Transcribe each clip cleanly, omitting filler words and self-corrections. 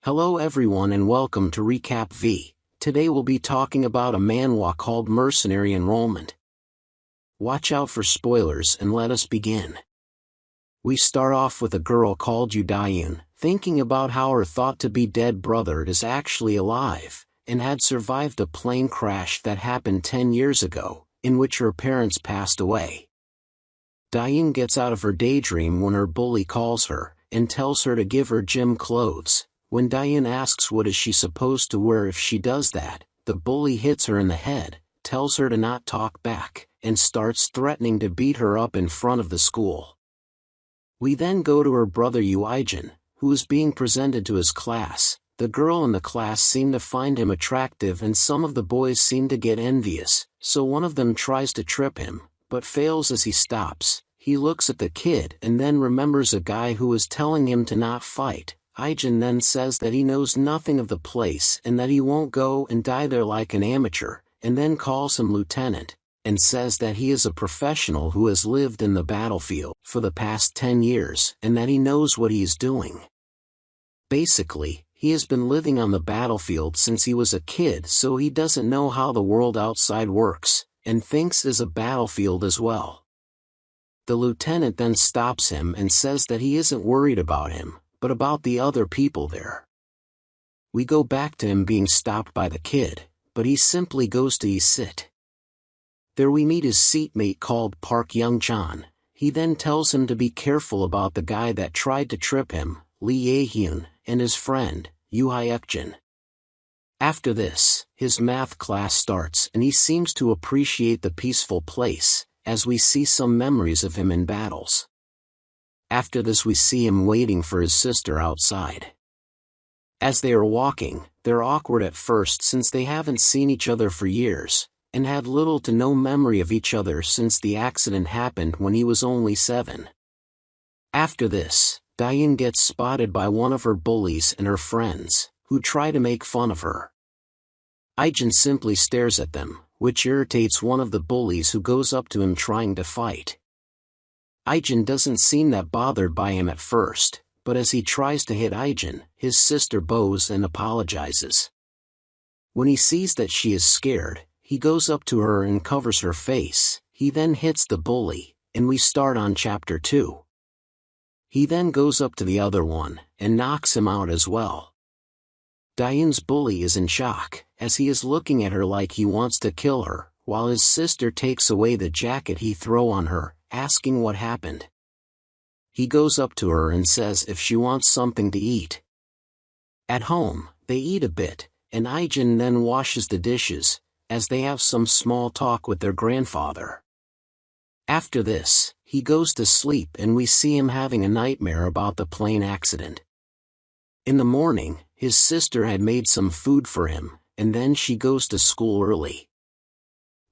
Hello everyone and welcome to Recap V. Today we'll be talking about a manhwa called Mercenary Enrollment. Watch out for spoilers and let us begin. We start off with a girl called Yu thinking about how her thought-to-be dead brother is actually alive, and had survived a plane crash that happened 10 years ago, in which her parents passed away. Dayun gets out of her daydream when her bully calls her, and tells her to give her gym clothes. When Dayun asks what is she supposed to wear if she does that, the bully hits her in the head, tells her to not talk back, and starts threatening to beat her up in front of the school. We then go to her brother Yu-Ijin, who is being presented to his class. The girl in the class seem to find him attractive and some of the boys seem to get envious, so one of them tries to trip him, but fails as he stops. He looks at the kid and then remembers a guy who was telling him to not fight. Ijin then says that he knows nothing of the place and that he won't go and die there like an amateur, and then calls him lieutenant, and says that he is a professional who has lived in the battlefield for the past 10 years and that he knows what he is doing. Basically, he has been living on the battlefield since he was a kid, so he doesn't know how the world outside works, and thinks it is a battlefield as well. The lieutenant then stops him and says that he isn't worried about him, but about the other people there. We go back to him being stopped by the kid, but he simply goes to his sit. There we meet his seatmate called Park Young-chan. He then tells him to be careful about the guy that tried to trip him, Lee Ye-hyun, and his friend, Yu Hyuk-jin. After this, his math class starts and he seems to appreciate the peaceful place, as we see some memories of him in battles. After this we see him waiting for his sister outside. As they are walking, they're awkward at first since they haven't seen each other for years, and had little to no memory of each other since the accident happened when he was only 7. After this, Dayun gets spotted by one of her bullies and her friends, who try to make fun of her. Ijin simply stares at them, which irritates one of the bullies who goes up to him trying to fight. Ijin doesn't seem that bothered by him at first, but as he tries to hit Ijin, his sister bows and apologizes. When he sees that she is scared, he goes up to her and covers her face. He then hits the bully, and we start on chapter 2. He then goes up to the other one, and knocks him out as well. Dayun's bully is in shock, as he is looking at her like he wants to kill her, while his sister takes away the jacket he threw on her, asking what happened. He goes up to her and says if she wants something to eat. At home, they eat a bit, and Ijin then washes the dishes, as they have some small talk with their grandfather. After this, he goes to sleep and we see him having a nightmare about the plane accident. In the morning, his sister had made some food for him, and then she goes to school early.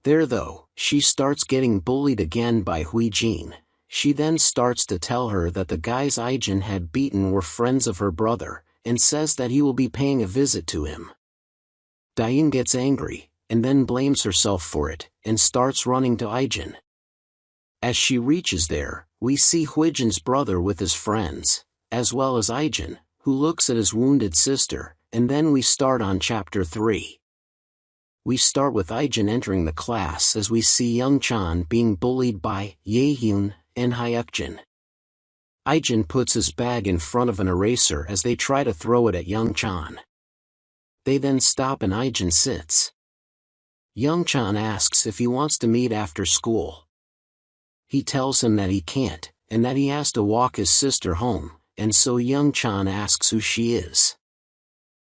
There though, she starts getting bullied again by Hui-jin. She then starts to tell her that the guys Ijin had beaten were friends of her brother, and says that he will be paying a visit to him. Dayun gets angry, and then blames herself for it, and starts running to Ijin. As she reaches there, we see Hui-jin's brother with his friends, as well as Ijin, who looks at his wounded sister, and then we start on chapter 3. We start with Ijin entering the class as we see Young-chan being bullied by Ye-hyun and Hyuk-jin. Ijin puts his bag in front of an eraser as they try to throw it at Young-chan. They then stop and Ijin sits. Young-chan asks if he wants to meet after school. He tells him that he can't, and that he has to walk his sister home, and so Young-chan asks who she is.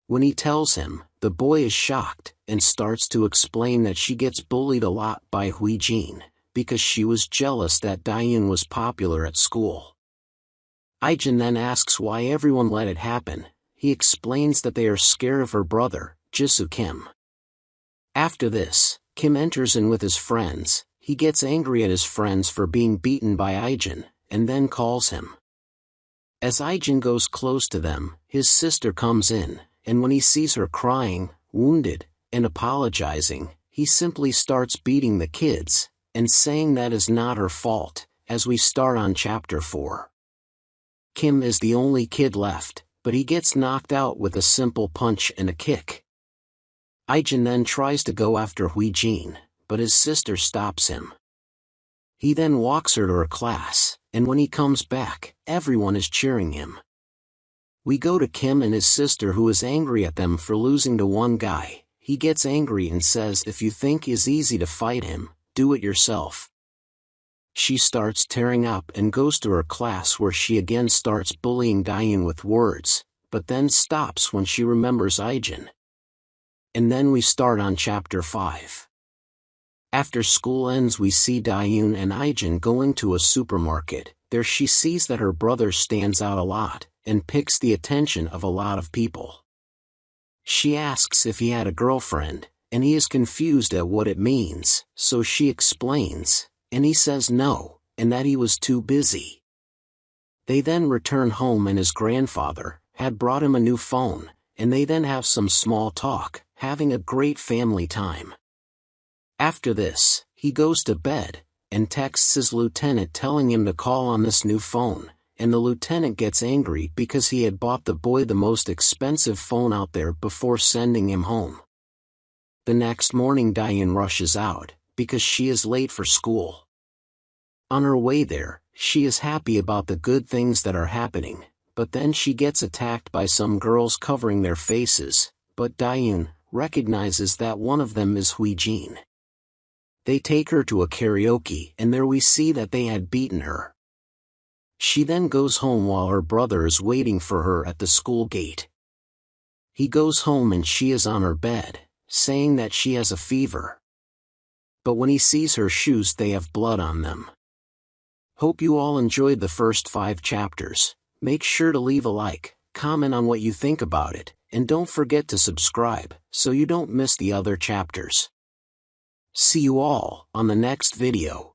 When he tells him, the boy is shocked, and starts to explain that she gets bullied a lot by Hui-jin, because she was jealous that Dayun was popular at school. Ijin then asks why everyone let it happen. He explains that they are scared of her brother, Jisoo Kim. After this, Kim enters in with his friends. He gets angry at his friends for being beaten by Ijin, and then calls him. As Ijin goes close to them, his sister comes in, and when he sees her crying, wounded, and apologizing, he simply starts beating the kids, and saying that is not her fault, as we start on chapter 4. Kim is the only kid left, but he gets knocked out with a simple punch and a kick. Aijin then tries to go after Huijin, but his sister stops him. He then walks her to her class, and when he comes back, everyone is cheering him. We go to Kim and his sister, who is angry at them for losing to one guy. He gets angry and says if you think it's easy to fight him, do it yourself. She starts tearing up and goes to her class, where she again starts bullying Daeun with words, but then stops when she remembers Aijin. And then we start on chapter 5. After school ends, we see Daeun and Aijin going to a supermarket. There she sees that her brother stands out a lot, and picks the attention of a lot of people. She asks if he had a girlfriend, and he is confused at what it means, so she explains, and he says no, and that he was too busy. They then return home, and his grandfather had brought him a new phone, and they then have some small talk, having a great family time. After this, he goes to bed, and texts his lieutenant telling him to call on this new phone, and the lieutenant gets angry because he had bought the boy the most expensive phone out there before sending him home. The next morning Daeun rushes out, because she is late for school. On her way there, she is happy about the good things that are happening, but then she gets attacked by some girls covering their faces, but Daeun recognizes that one of them is Huijin. They take her to a karaoke, and there we see that they had beaten her. She then goes home while her brother is waiting for her at the school gate. He goes home and she is on her bed, saying that she has a fever. But when he sees her shoes, they have blood on them. Hope you all enjoyed the first 5 chapters. Make sure to leave a like, comment on what you think about it, and don't forget to subscribe, so you don't miss the other chapters. See you all on the next video.